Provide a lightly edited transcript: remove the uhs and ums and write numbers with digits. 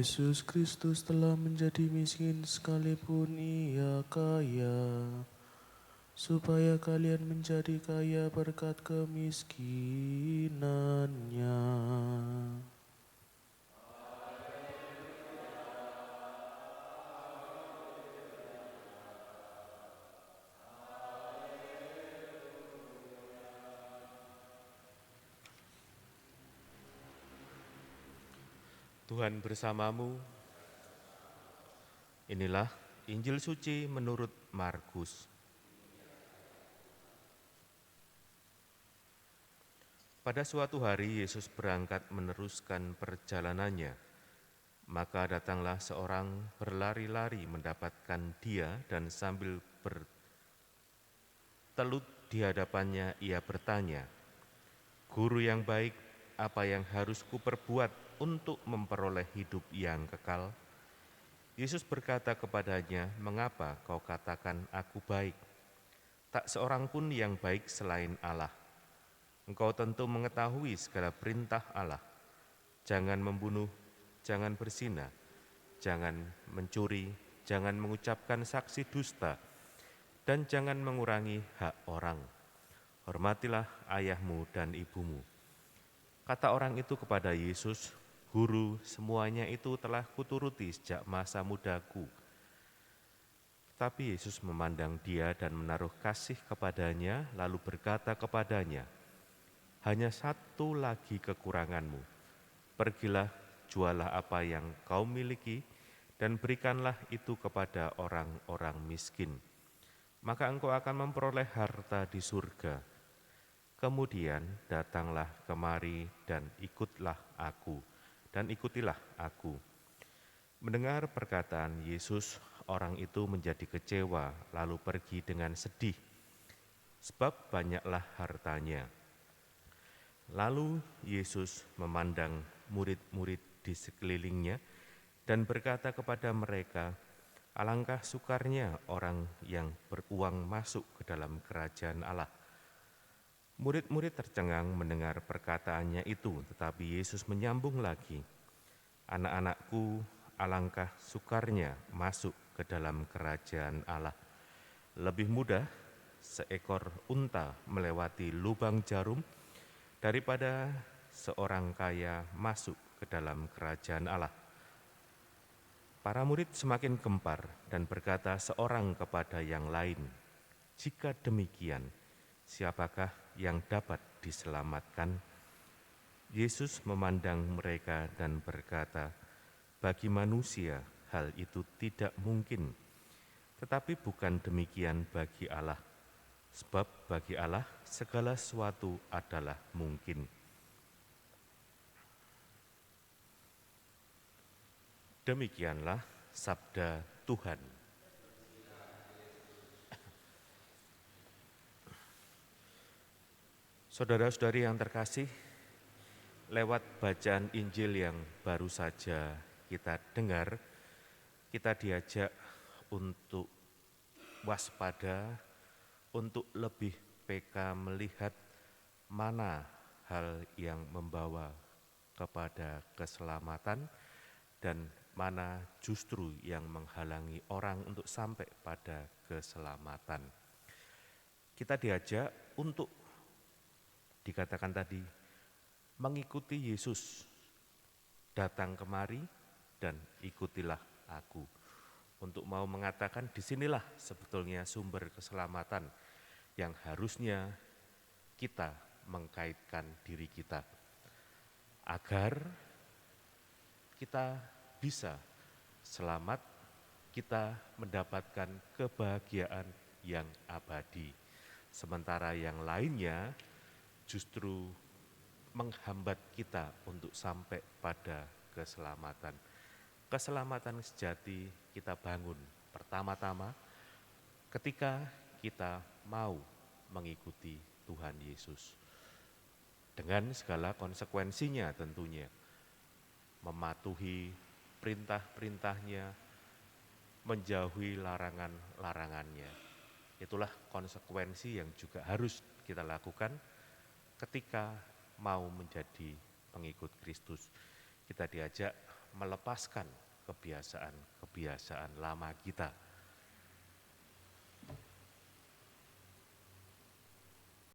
Yesus Kristus telah menjadi miskin sekalipun ia kaya, supaya kalian menjadi kaya berkat kemiskinannya. Tuhan bersamamu. Inilah Injil suci menurut Markus. Pada suatu hari Yesus berangkat meneruskan perjalanannya. Maka datanglah seorang berlari-lari mendapatkan dia dan sambil bertelut di hadapannya ia bertanya, "Guru yang baik, apa yang harus kuperbuat untuk memperoleh hidup yang kekal?" Yesus berkata kepadanya, "Mengapa kau katakan aku baik? Tak seorang pun yang baik selain Allah. Engkau tentu mengetahui segala perintah Allah. Jangan membunuh, jangan berzina, jangan mencuri, jangan mengucapkan saksi dusta, dan jangan mengurangi hak orang. Hormatilah ayahmu dan ibumu." Kata orang itu kepada Yesus, "Guru, semuanya itu telah kuturuti sejak masa mudaku." Tapi Yesus memandang dia dan menaruh kasih kepadanya, lalu berkata kepadanya, "Hanya satu lagi kekuranganmu. Pergilah, jualah apa yang kau miliki, dan berikanlah itu kepada orang-orang miskin. Maka engkau akan memperoleh harta di surga. Kemudian datanglah kemari dan ikutilah aku." Mendengar perkataan Yesus, orang itu menjadi kecewa, lalu pergi dengan sedih, sebab banyaklah hartanya. Lalu Yesus memandang murid-murid di sekelilingnya dan berkata kepada mereka, "Alangkah sukarnya orang yang beruang masuk ke dalam kerajaan Allah." Murid-murid tercengang mendengar perkataannya itu, tetapi Yesus menyambung lagi, "Anak-anakku, alangkah sukarnya masuk ke dalam kerajaan Allah. Lebih mudah seekor unta melewati lubang jarum daripada seorang kaya masuk ke dalam kerajaan Allah." Para murid semakin gempar dan berkata seorang kepada yang lain, "Jika demikian, siapakah yang dapat diselamatkan?" Yesus memandang mereka dan berkata, "Bagi manusia hal itu tidak mungkin, tetapi bukan demikian bagi Allah. Sebab bagi Allah segala sesuatu adalah mungkin." Demikianlah sabda Tuhan. Saudara-saudari yang terkasih, lewat bacaan Injil yang baru saja kita dengar, kita diajak untuk waspada, untuk lebih peka melihat mana hal yang membawa kepada keselamatan dan mana justru yang menghalangi orang untuk sampai pada keselamatan. Kita diajak untuk, dikatakan tadi, mengikuti Yesus, datang kemari dan ikutilah aku. Untuk mau mengatakan disinilah sebetulnya sumber keselamatan yang harusnya kita mengkaitkan diri kita, agar kita bisa selamat, kita mendapatkan kebahagiaan yang abadi. Sementara yang lainnya justru menghambat kita untuk sampai pada keselamatan. Keselamatan sejati kita bangun pertama-tama ketika kita mau mengikuti Tuhan Yesus. Dengan segala konsekuensinya tentunya, mematuhi perintah-perintahnya, menjauhi larangan-larangannya. Itulah konsekuensi yang juga harus kita lakukan ketika mau menjadi pengikut Kristus. kita diajak melepaskan kebiasaan-kebiasaan lama kita